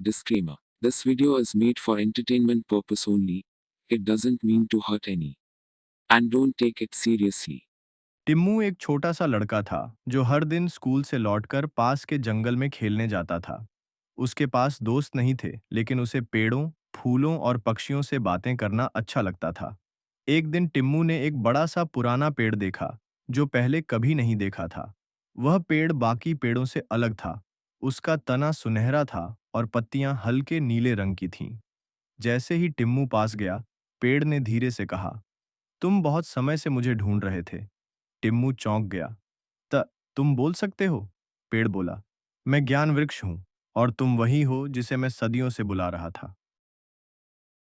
Disclaimer. This video is made for entertainment purpose only. It doesn't mean to hurt any. And don't take it seriously. टिम्मू एक छोटा सा लड़का था जो हर दिन स्कूल से लौटकर पास के जंगल में खेलने जाता था। उसके पास दोस्त नहीं थे, लेकिन उसे पेड़ों, फूलों और पक्षियों से बातें करना अच्छा लगता था। एक दिन टिम्मू ने एक बड़ा सा पुराना पेड़ देखा जो पहले कभी नहीं देखा था। वह पेड़ बाकी पेड़ों से अलग था। उसका तना सुनहरा था और पत्तियां हल्के नीले रंग की थीं। जैसे ही टिम्मू पास गया, पेड़ ने धीरे से कहा, तुम बहुत समय से मुझे ढूंढ रहे थे। टिम्मू चौंक गया। त तुम बोल सकते हो? पेड़ बोला। मैं ज्ञान वृक्ष हूँ और तुम वही हो जिसे मैं सदियों से बुला रहा था।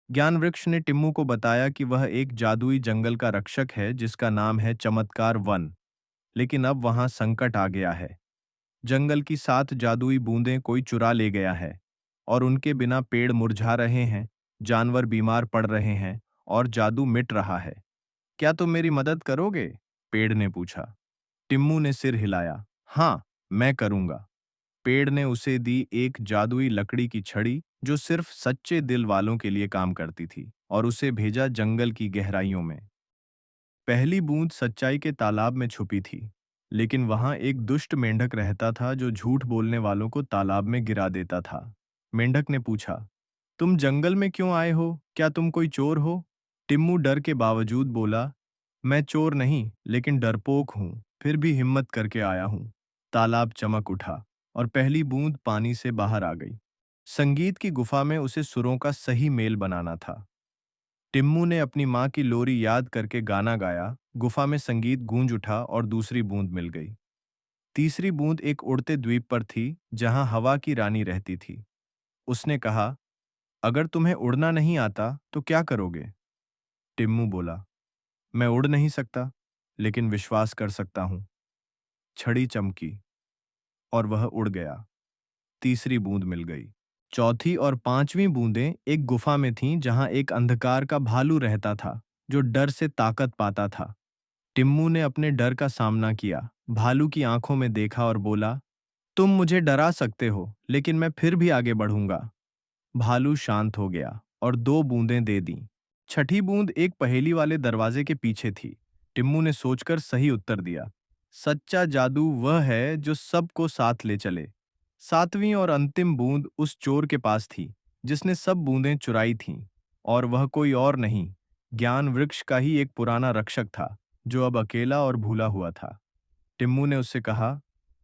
ज्ञान वृक्ष ने टिम्मू को बताया कि वह एक जादुई जंगल का रक्षक है जिसका नाम है चमत्कार वन। लेकिन अब वहां संकट आ गया है। जंगल की 7 जादुई बूंदें कोई चुरा ले गया है और उनके बिना पेड़ मुरझा रहे हैं, जानवर बीमार पड़ रहे हैं और जादू मिट रहा है। क्या तुम मेरी मदद करोगे? पेड़ ने पूछा। टिम्मू ने सिर हिलाया। हाँ, मैं करूंगा। पेड़ ने उसे दी एक जादुई लकड़ी की छड़ी जो सिर्फ सच्चे दिल वालों के लिए काम करती थी, और उसे भेजा जंगल की गहराइयों में। पहली बूंद सच्चाई के तालाब में छुपी थी, लेकिन वहां एक दुष्ट मेंढक रहता था जो झूठ बोलने वालों को तालाब में गिरा देता था। मेंढक ने पूछा, तुम जंगल में क्यों आए हो? क्या तुम कोई चोर हो? टिम्मू डर के बावजूद बोला, मैं चोर नहीं, लेकिन डरपोक हूं, फिर भी हिम्मत करके आया हूं। तालाब चमक उठा और पहली बूंद पानी से बाहर आ गई। संगीत की गुफा में उसे सुरों का सही मेल बनाना था। टिम्मू ने अपनी माँ की लोरी याद करके गाना गाया। गुफा में संगीत गूंज उठा और दूसरी बूंद मिल गई। तीसरी बूंद एक उड़ते द्वीप पर थी जहां हवा की रानी रहती थी। उसने कहा, अगर तुम्हें उड़ना नहीं आता तो क्या करोगे? टिम्मू बोला, मैं उड़ नहीं सकता, लेकिन विश्वास कर सकता हूं। छड़ी चमकी और वह उड़ गया। तीसरी बूंद मिल गई। चौथी और पांचवी बूंदें एक गुफा में थीं जहां एक अंधकार का भालू रहता था जो डर से ताकत पाता था। टिम्मू ने अपने डर का सामना किया, भालू की आंखों में देखा और बोला, तुम मुझे डरा सकते हो, लेकिन मैं फिर भी आगे बढ़ूंगा। भालू शांत हो गया और 2 बूंदें दे दी। छठी बूंद एक पहेली वाले दरवाजे के पीछे थी। टिम्मू ने सोचकर सही उत्तर दिया, सच्चा जादू वह है जो सबको साथ ले चले। सातवीं और अंतिम बूंद उस चोर के पास थी जिसने सब बूंदें चुराई थीं, और वह कोई और नहीं, ज्ञान वृक्ष का ही एक पुराना रक्षक था जो अब अकेला और भूला हुआ था। टिम्मू ने उससे कहा,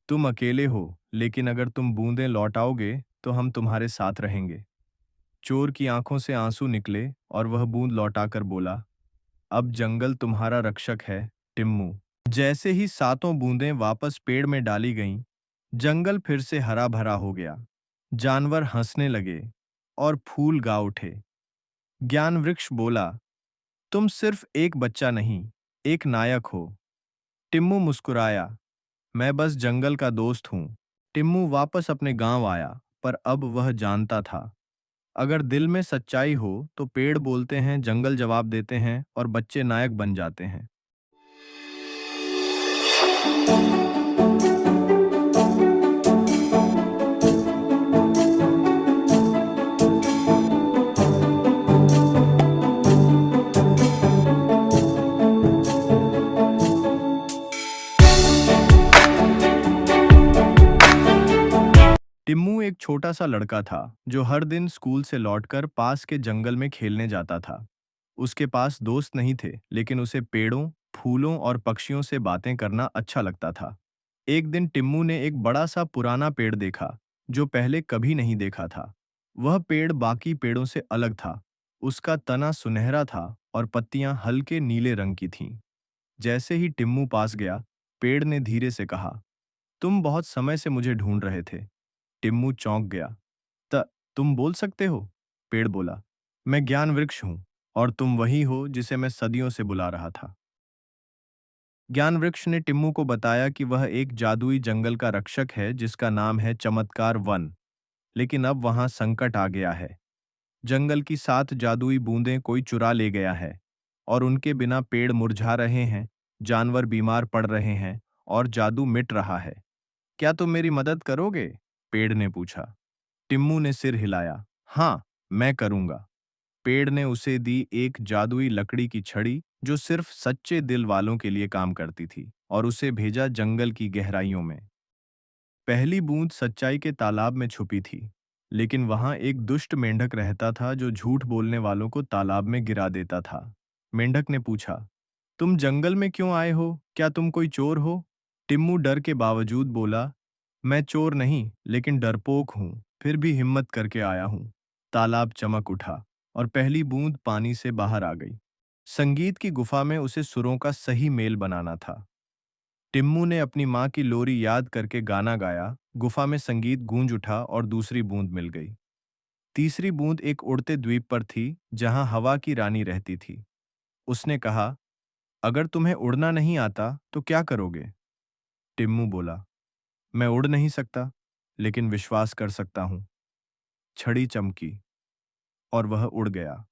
तुम अकेले हो, लेकिन अगर तुम बूंदें लौटाओगे तो हम तुम्हारे साथ रहेंगे। चोर की आंखों से आंसू निकले और वह बूंद लौटाकर बोला, अब जंगल तुम्हारा रक्षक है, टिम्मू। जैसे ही 7 बूंदें वापस पेड़ में डाली गईं, जंगल फिर से हरा भरा हो गया। जानवर हंसने लगे और फूल गा उठे। ज्ञान वृक्ष बोला, तुम सिर्फ एक बच्चा नहीं, एक नायक हो। टिम्मू मुस्कुराया, मैं बस जंगल का दोस्त हूँ। टिम्मू वापस अपने गांव आया, पर अब वह जानता था, अगर दिल में सच्चाई हो तो पेड़ बोलते हैं, जंगल जवाब देते हैं और बच्चे नायक बन जाते हैं। टिम्मू एक छोटा सा लड़का था जो हर दिन स्कूल से लौटकर पास के जंगल में खेलने जाता था। उसके पास दोस्त नहीं थे, लेकिन उसे पेड़ों, फूलों और पक्षियों से बातें करना अच्छा लगता था। एक दिन टिम्मू ने एक बड़ा सा पुराना पेड़ देखा जो पहले कभी नहीं देखा था। वह पेड़ बाकी पेड़ों से अलग था। उसका तना सुनहरा था और पत्तियां हल्के नीले रंग की थीं। जैसे ही टिम्मू पास गया, पेड़ ने धीरे से कहा, तुम बहुत समय से मुझे ढूंढ रहे थे। टिम्मू चौंक गया। त तुम बोल सकते हो? पेड़ बोला, मैं ज्ञान वृक्ष हूँ और तुम वही हो जिसे मैं सदियों से बुला रहा था। ज्ञान वृक्ष ने टिम्मू को बताया कि वह एक जादुई जंगल का रक्षक है जिसका नाम है चमत्कार वन। लेकिन अब वहां संकट आ गया है। जंगल की 7 जादुई बूंदें कोई चुरा ले गया है और उनके बिना पेड़ मुरझा रहे हैं, जानवर बीमार पड़ रहे हैं और जादू मिट रहा है। क्या तुम मेरी मदद करोगे? पेड़ ने पूछा। टिम्मू ने सिर हिलाया। हाँ, मैं करूंगा। पेड़ ने उसे दी एक जादुई लकड़ी की छड़ी जो सिर्फ सच्चे दिल वालों के लिए काम करती थी, और उसे भेजा जंगल की गहराइयों में। पहली बूंद सच्चाई के तालाब में छुपी थी, लेकिन वहां एक दुष्ट मेंढक रहता था जो झूठ बोलने वालों को तालाब में गिरा देता था। मेंढक ने पूछा, तुम जंगल में क्यों आए हो? क्या तुम कोई चोर हो? टिम्मू डर के बावजूद बोला, मैं चोर नहीं, लेकिन डरपोक हूं, फिर भी हिम्मत करके आया हूं। तालाब चमक उठा और पहली बूंद पानी से बाहर आ गई। संगीत की गुफा में उसे सुरों का सही मेल बनाना था। टिम्मू ने अपनी माँ की लोरी याद करके गाना गाया, गुफा में संगीत गूंज उठा और दूसरी बूंद मिल गई। तीसरी बूंद एक उड़ते द्वीप पर थी, जहां हवा की रानी रहती थी। उसने कहा, अगर तुम्हें उड़ना नहीं आता तो क्या करोगे? टिम्मू बोला, मैं उड़ नहीं सकता, लेकिन विश्वास कर सकता हूं। छड़ी चमकी और वह उड़ गया।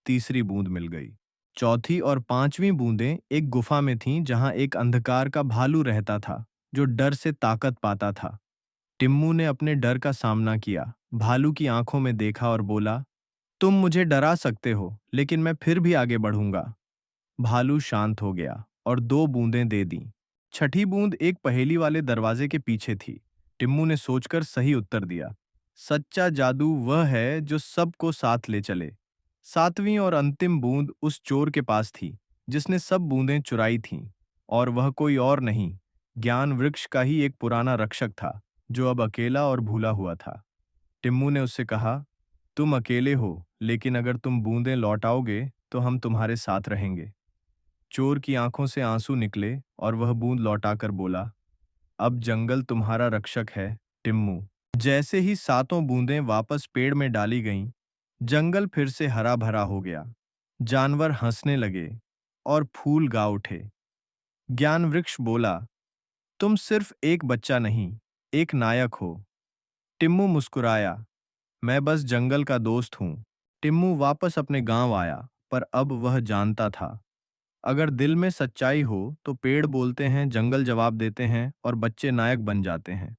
तीसरी बूंद मिल गई। चौथी और पांचवी बूंदें एक गुफा में थीं, जहां एक अंधकार का भालू रहता था जो डर से ताकत पाता था। टिम्मू ने अपने डर का सामना किया, भालू की आंखों में देखा और बोला, तुम मुझे डरा सकते हो, लेकिन मैं फिर भी आगे बढ़ूंगा। भालू शांत हो गया और दो बूंदें दे दी। छठी बूंद एक पहेली वाले दरवाजे के पीछे थी। टिम्मू ने सोचकर सही उत्तर दिया, सच्चा जादू वह है जो सबको साथ ले चले। सातवीं और अंतिम बूंद उस चोर के पास थी जिसने सब बूंदें चुराई थीं, और वह कोई और नहीं, ज्ञान वृक्ष का ही एक पुराना रक्षक था जो अब अकेला और भूला हुआ था। टिम्मू ने उससे कहा, तुम अकेले हो, लेकिन अगर तुम बूंदें लौटाओगे तो हम तुम्हारे साथ रहेंगे। चोर की आंखों से आंसू निकले और वह बूंद लौटाकर बोला, अब जंगल तुम्हारा रक्षक है, टिम्मू। जैसे ही सातों बूंदें वापस पेड़ में डाली गईं, जंगल फिर से हरा भरा हो गया। जानवर हंसने लगे और फूल गा उठे। ज्ञान वृक्ष बोला, तुम सिर्फ एक बच्चा नहीं, एक नायक हो। टिम्मू मुस्कुराया, मैं बस जंगल का दोस्त हूं। टिम्मू वापस अपने गांव आया, पर अब वह जानता था, अगर दिल में सच्चाई हो तो पेड़ बोलते हैं, जंगल जवाब देते हैं और बच्चे नायक बन जाते हैं।